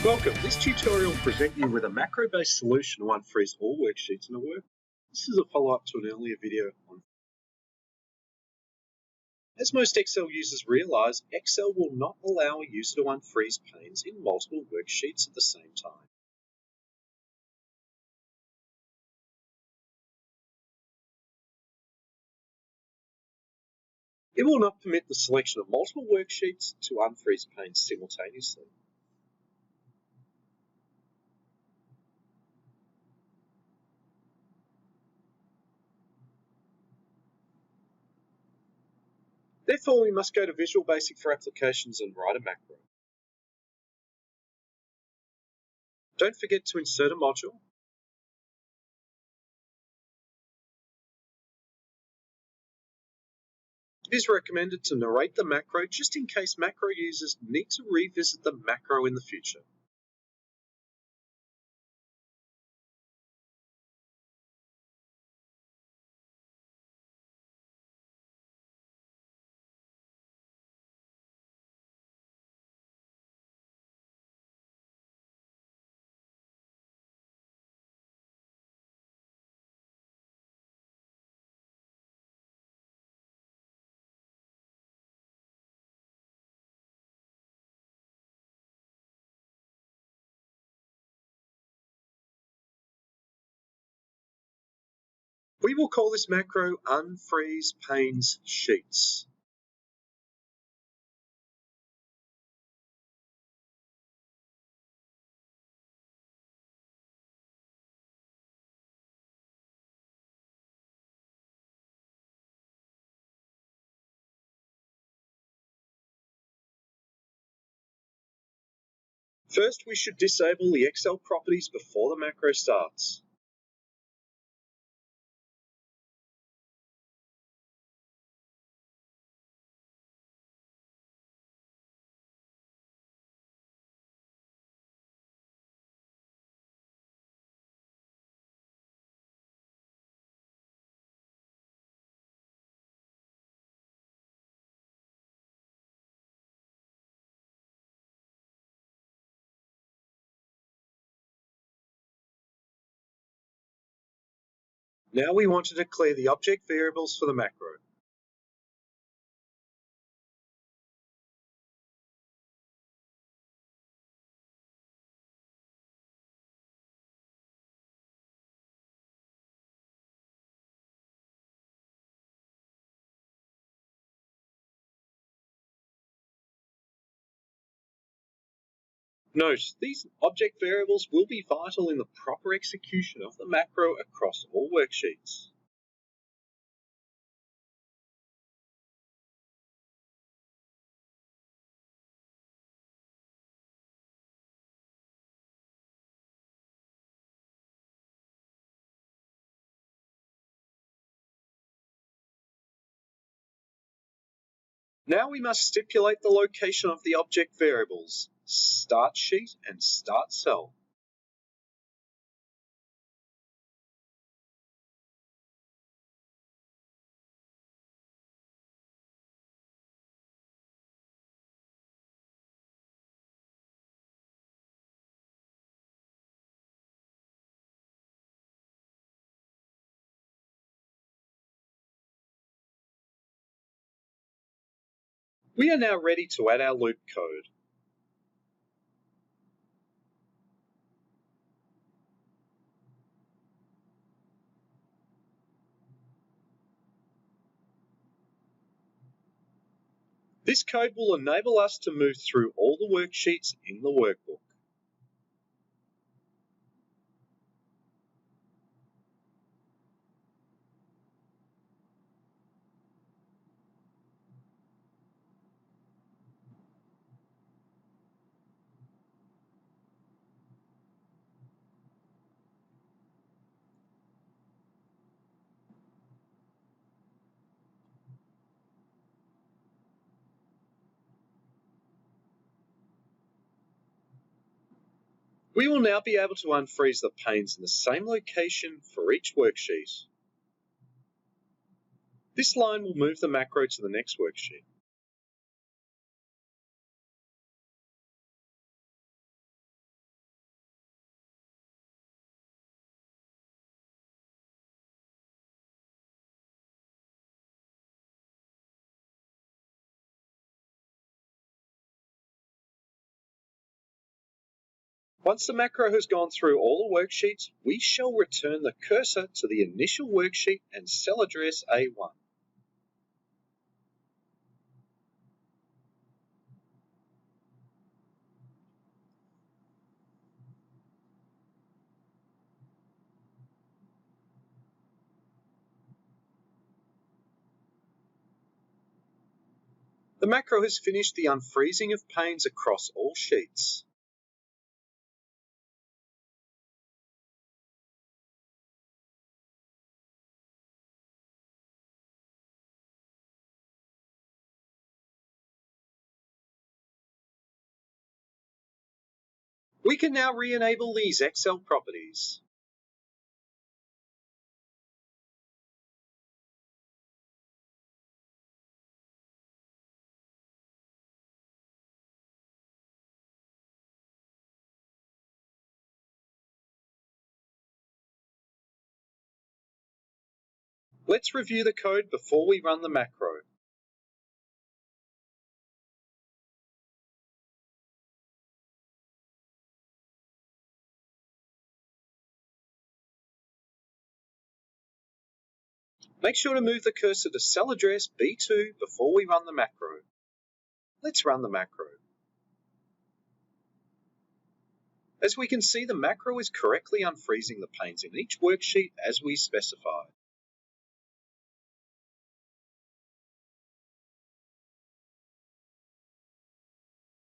Welcome. This tutorial will present you with a macro-based solution to unfreeze all worksheets in a workbook. This is a follow-up to an earlier video on. As most Excel users realize, Excel will not allow a user to unfreeze panes in multiple worksheets at the same time. It will not permit the selection of multiple worksheets to unfreeze panes simultaneously. Therefore, we must go to Visual Basic for Applications and write a macro. Don't forget to insert a module. It is recommended to narrate the macro just in case macro users need to revisit the macro in the future. We will call this macro Unfreeze Panes Sheets. First, we should disable the Excel properties before the macro starts. Now we want to declare the object variables for the macro. Note, these object variables will be vital in the proper execution of the macro across all worksheets. Now we must stipulate the location of the object variables, start sheet and start cell. We are now ready to add our loop code. This code will enable us to move through all the worksheets in the workbook. We will now be able to unfreeze the panes in the same location for each worksheet. This line will move the macro to the next worksheet. Once the macro has gone through all the worksheets, we shall return the cursor to the initial worksheet and cell address A1. The macro has finished the unfreezing of panes across all sheets. We can now re-enable these Excel properties. Let's review the code before we run the macro. Make sure to move the cursor to cell address B2 before we run the macro. Let's run the macro. As we can see, the macro is correctly unfreezing the panes in each worksheet as we specified.